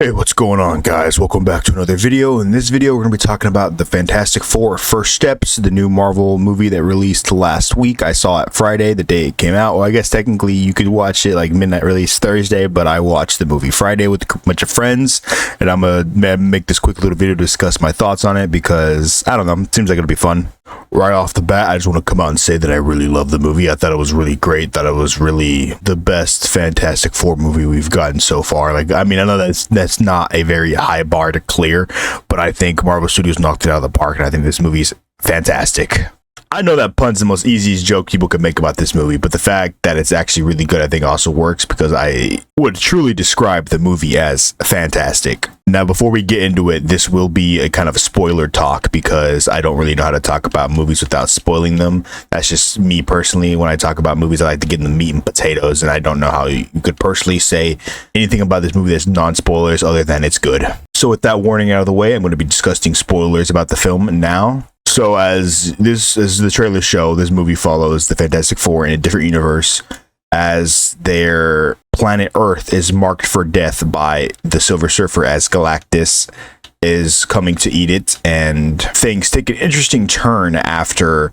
Hey, what's going on, guys? Welcome back to another video. In this video, we're going to be talking about the Fantastic Four First Steps, the new Marvel movie that released last week. I saw it Friday, the day it came out. Well, I guess technically you could watch it like midnight release Thursday, but I watched the movie Friday with a bunch of friends, and I'm going to make this quick little video to discuss my thoughts on it because, I don't know, it seems like it'll be fun. Right off the bat, I just want to come out and say that I really love the movie. I thought it was really great. Thought it was really the best Fantastic Four movie we've gotten so far. Like, I mean, I know that's not a very high bar to clear, but I think Marvel Studios knocked it out of the park, and I think this movie's fantastic. I know that pun's the most easiest joke people could make about this movie, but the fact that it's actually really good, I think also works because I would truly describe the movie as fantastic. Now, before we get into it, this will be a kind of a spoiler talk because I don't really know how to talk about movies without spoiling them. That's just me personally. When I talk about movies, I like to get in the meat and potatoes, and I don't know how you could personally say anything about this movie that's non-spoilers other than it's good. So with that warning out of the way, I'm going to be discussing spoilers about the film now. So as the trailer show, this movie follows the Fantastic Four in a different universe as their planet Earth is marked for death by the Silver Surfer as Galactus is coming to eat it, and things take an interesting turn after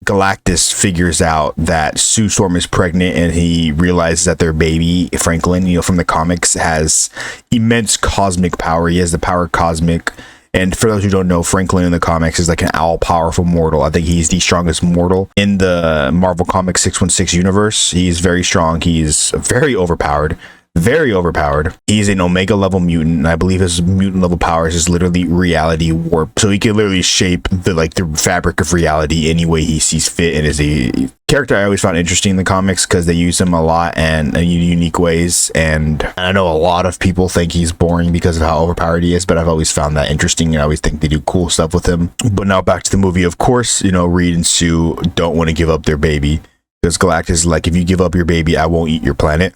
Galactus figures out that Sue Storm is pregnant, and he realizes that their baby, Franklin, from the comics, has immense cosmic power. He has the power cosmic. And for those who don't know, Franklin in the comics is like an all-powerful mortal. I think he's the strongest mortal in the Marvel Comics 616 universe. He's very strong. He's very overpowered. Very overpowered. He's an Omega level mutant, and I believe his mutant level powers is literally reality warp. So he can literally shape the fabric of reality any way he sees fit, and is a character I always found interesting in the comics because they use him a lot and in unique ways. And I know a lot of people think he's boring because of how overpowered he is, but I've always found that interesting, and I always think they do cool stuff with him. But now back to the movie. Of course, Reed and Sue don't want to give up their baby because Galactus is like, if you give up your baby, I won't eat your planet.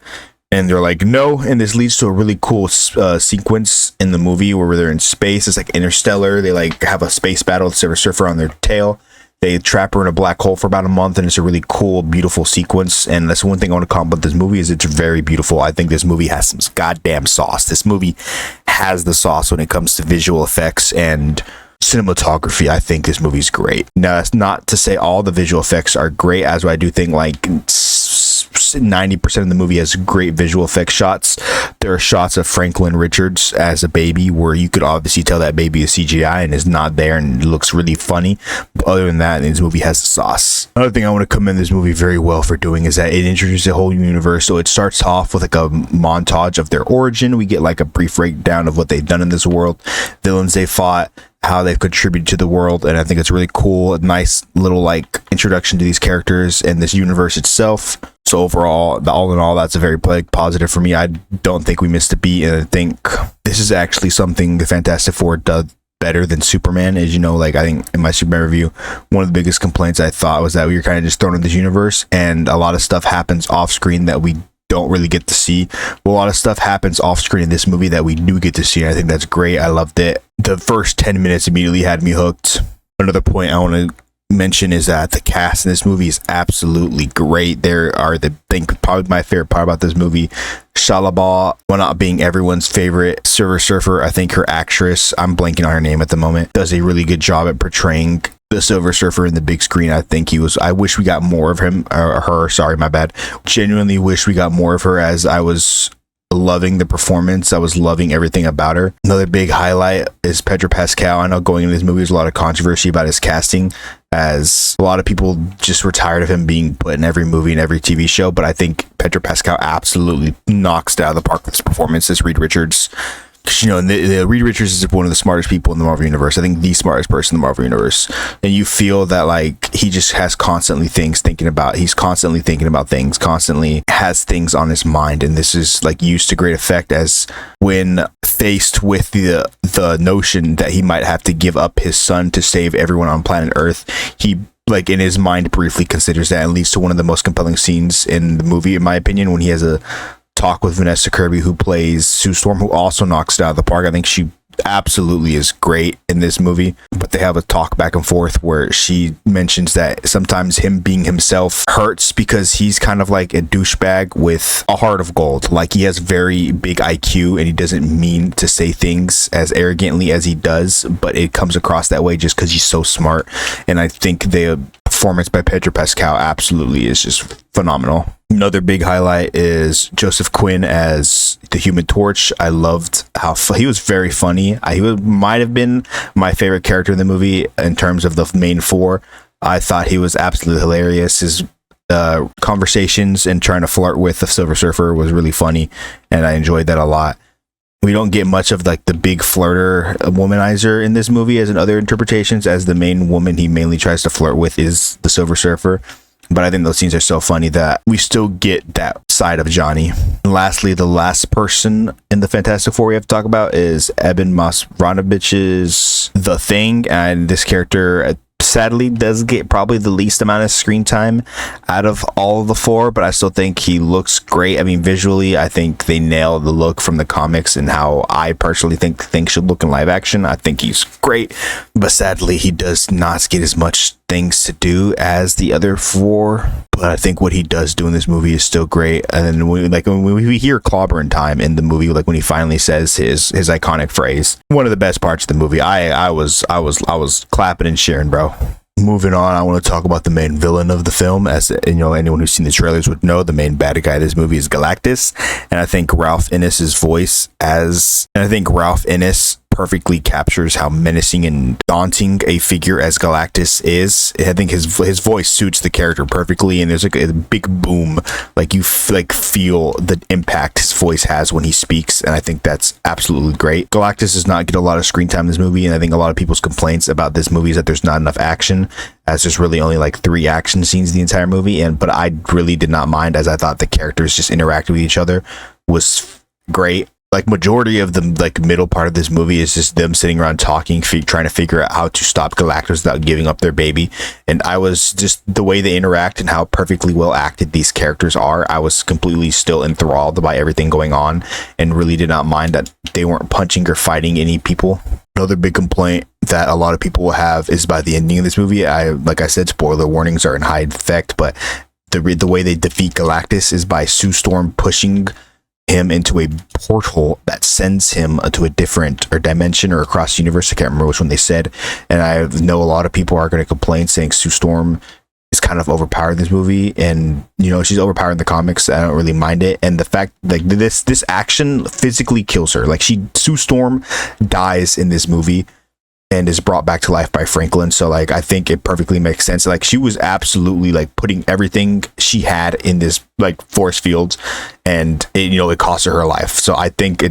And they're like, no. And this leads to a really cool sequence in the movie where they're in space. It's like Interstellar. They like have a space battle with Silver Surfer on their tail. They trap her in a black hole for about a month, and it's a really cool, beautiful sequence. And that's one thing I want to comment about this movie is it's very beautiful. I think this movie has some goddamn sauce. This movie has the sauce when it comes to visual effects and cinematography. I think this movie's great. Now, that's not to say all the visual effects are great, as I do think like 90% of the movie has great visual effects shots. There are shots of Franklin Richards as a baby where you could obviously tell that baby is CGI and is not there, and it looks really funny. But other than that, this movie has the sauce. Another thing I want to commend this movie very well for doing is that it introduces a whole universe. So it starts off with like a montage of their origin. We get like a brief breakdown of what they've done in this world, villains they fought, how they've contributed to the world, and I think it's really cool. A nice little like introduction to these characters and this universe itself. So overall, all in all, that's a very positive for me. I don't think we missed a beat, and I think this is actually something the Fantastic Four does better than Superman. As you know, like I think in my Superman review, one of the biggest complaints I thought was that we were kind of just thrown in this universe, and a lot of stuff happens off screen that we don't really get to see. But a lot of stuff happens off screen in this movie that we do get to see, and I think that's great. I loved it. The first 10 minutes immediately had me hooked. Another point I want to mention is that the cast in this movie is absolutely great. Probably my favorite part about this movie, Shalaba, while not being everyone's favorite Silver Surfer, I think her actress, I'm blanking on her name at the moment, does a really good job at portraying the Silver Surfer in the big screen. I wish we got more of him, or her, sorry, my bad. Genuinely wish we got more of her, as I was loving the performance. I was loving everything about her. Another big highlight is Pedro Pascal. I know going into this movie there's a lot of controversy about his casting, as a lot of people just were tired of him being put in every movie and every TV show, but I think Pedro Pascal absolutely knocks it out of the park with his performance as Reed Richards. The Reed Richards is one of the smartest people in the Marvel Universe. I think the smartest person in the Marvel Universe. And you feel that like he just has constantly thinking about things, constantly has things on his mind. And this is like used to great effect, as when faced with the notion that he might have to give up his son to save everyone on planet Earth, he like in his mind briefly considers that, and leads to one of the most compelling scenes in the movie, in my opinion, when he has a talk with Vanessa Kirby, who plays Sue Storm, who also knocks it out of the park. I think she absolutely is great in this movie, but they have a talk back and forth where she mentions that sometimes him being himself hurts because he's kind of like a douchebag with a heart of gold. Like, he has very big IQ and he doesn't mean to say things as arrogantly as he does, but it comes across that way just because he's so smart. And I think the performance by Pedro Pascal absolutely is just phenomenal. Another big highlight is Joseph Quinn as the Human Torch. I loved how he was very funny. Might have been my favorite character in the movie in terms of the main four. I thought he was absolutely hilarious. His conversations and trying to flirt with the Silver Surfer was really funny, and I enjoyed that a lot. We don't get much of like the big flirter womanizer in this movie as in other interpretations, as the main woman he mainly tries to flirt with is the Silver Surfer. But I think those scenes are so funny that we still get that side of Johnny. And lastly, the last person in the Fantastic Four we have to talk about is Eben Mosranovich's The Thing. And this character sadly does get probably the least amount of screen time out of all of the four, but I still think he looks great. I mean, visually, I think they nailed the look from the comics and how I personally think things should look in live action. I think he's great, but sadly, he does not get as much things to do as the other four. But I think what he does do in this movie is still great. And then when we hear clobbering time in the movie, like when he finally says his iconic phrase, one of the best parts of the movie. I was clapping and cheering, bro. Moving on, I want to talk about the main villain of the film. As you know, anyone who's seen the trailers would know, the main bad guy of this movie is Galactus, and I think Ralph Innes's voice perfectly captures how menacing and daunting a figure as Galactus is. I think his voice suits the character perfectly, and there's like a big boom, like you feel the impact his voice has when he speaks, and I think that's absolutely great. Galactus does not get a lot of screen time in this movie, and I think a lot of people's complaints about this movie is that there's not enough action, as there's really only like 3 action scenes in the entire movie. But I really did not mind, as I thought the characters just interacting with each other was great. Like, majority of the like middle part of this movie is just them sitting around talking, trying to figure out how to stop Galactus without giving up their baby. And I was just, the way they interact and how perfectly well acted these characters are, I was completely still enthralled by everything going on, and really did not mind that they weren't punching or fighting any people. Another big complaint that a lot of people will have is by the ending of this movie. Like I said, spoiler warnings are in high effect, but the way they defeat Galactus is by Sue Storm pushing him into a portal that sends him to a different dimension or across the universe. I can't remember which one they said. And I know a lot of people are going to complain, saying Sue Storm is kind of overpowered in this movie, and you know, she's overpowered in the comics. I don't really mind it. And the fact, like, this action physically kills her. Like, Sue Storm dies in this movie and is brought back to life by Franklin. So like, I think it perfectly makes sense. Like, she was absolutely like putting everything she had in this like force field, and it cost her life. So I think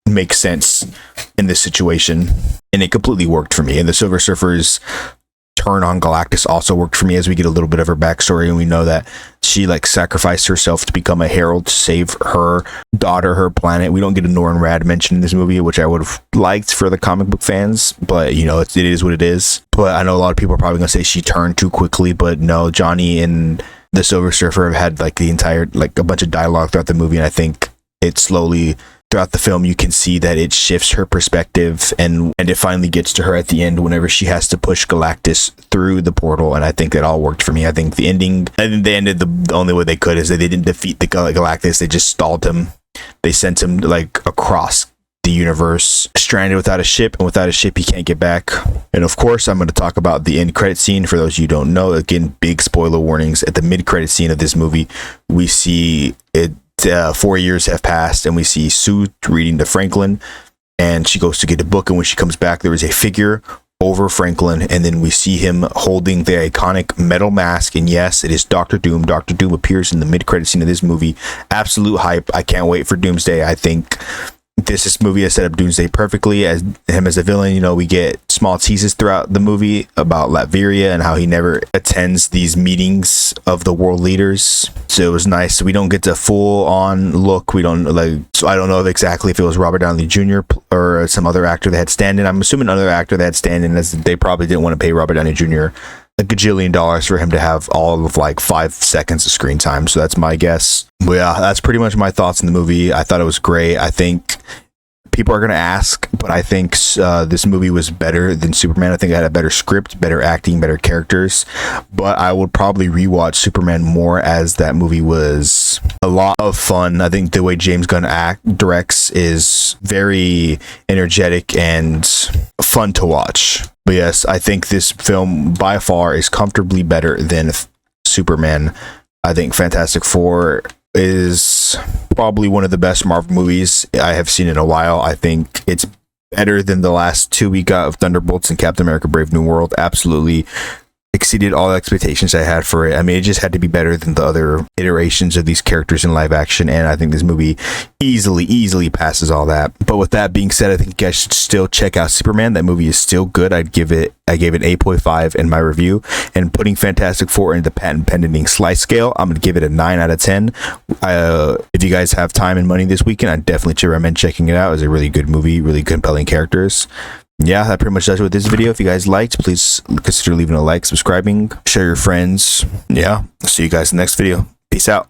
makes sense in this situation, and it completely worked for me. And the Silver Surfer's turn on Galactus also worked for me, as we get a little bit of her backstory, and we know that she like sacrificed herself to become a herald to save her daughter, her planet. We don't get a Norrin Rad mentioned in this movie, which I would have liked for the comic book fans, but it is what it is. But I know a lot of people are probably gonna say she turned too quickly, but no, Johnny and the Silver Surfer have had like the entire, like, a bunch of dialogue throughout the movie, and I think it slowly throughout the film you can see that it shifts her perspective, and it finally gets to her at the end whenever she has to push Galactus through the portal. And I think that all worked for me. I think they ended the only way they could, is that they didn't defeat the Galactus, they just stalled him. They sent him like across the universe, stranded without a ship, and without a ship he can't get back. And of course, I'm going to talk about the end credit scene. For those of you who don't know, again, big spoiler warnings. At the mid credit scene of this movie, we see it 4 years have passed, and we see Sue reading to Franklin, and she goes to get a book, and when she comes back, there is a figure over Franklin, and then we see him holding the iconic metal mask, and yes, it is Dr. Doom. Dr. Doom appears in the mid-credit scene of this movie. Absolute hype. I can't wait for Doomsday. I think this movie has set up Doomsday perfectly as him as a villain. We get small teases throughout the movie about Latveria and how he never attends these meetings of the world leaders. So it was nice. We don't get the full on look. We don't so I don't know exactly if it was Robert Downey Jr. or some other actor that had stand-in. I'm assuming another actor that had stand-in, as they probably didn't want to pay Robert Downey Jr. a gajillion dollars for him to have all of like 5 seconds of screen time. So that's my guess. But yeah, that's pretty much my thoughts in the movie. I thought it was great. I think people are going to ask, but I think this movie was better than Superman. I think it had a better script, better acting, better characters, but I would probably rewatch Superman more, as that movie was a lot of fun. I think the way James Gunn directs is very energetic and fun to watch. But yes, I think this film by far is comfortably better than Superman. I think Fantastic Four is probably one of the best Marvel movies I have seen in a while. I think it's better than the last two we got of Thunderbolts and Captain America Brave New World. Absolutely exceeded all expectations I had for it. I mean, it just had to be better than the other iterations of these characters in live action, and I think this movie easily passes all that. But with that being said, I think you guys should still check out Superman. That movie is still good. I gave it 8.5 in my review, and putting Fantastic Four into the patent pending slice scale, I'm gonna give it a 9 out of 10. If you guys have time and money this weekend, I definitely recommend checking it out. It's a really good movie, really compelling characters. Yeah, that pretty much does it with this video. If you guys liked, please consider leaving a like, subscribing, share your friends. Yeah, I'll see you guys in the next video. Peace out.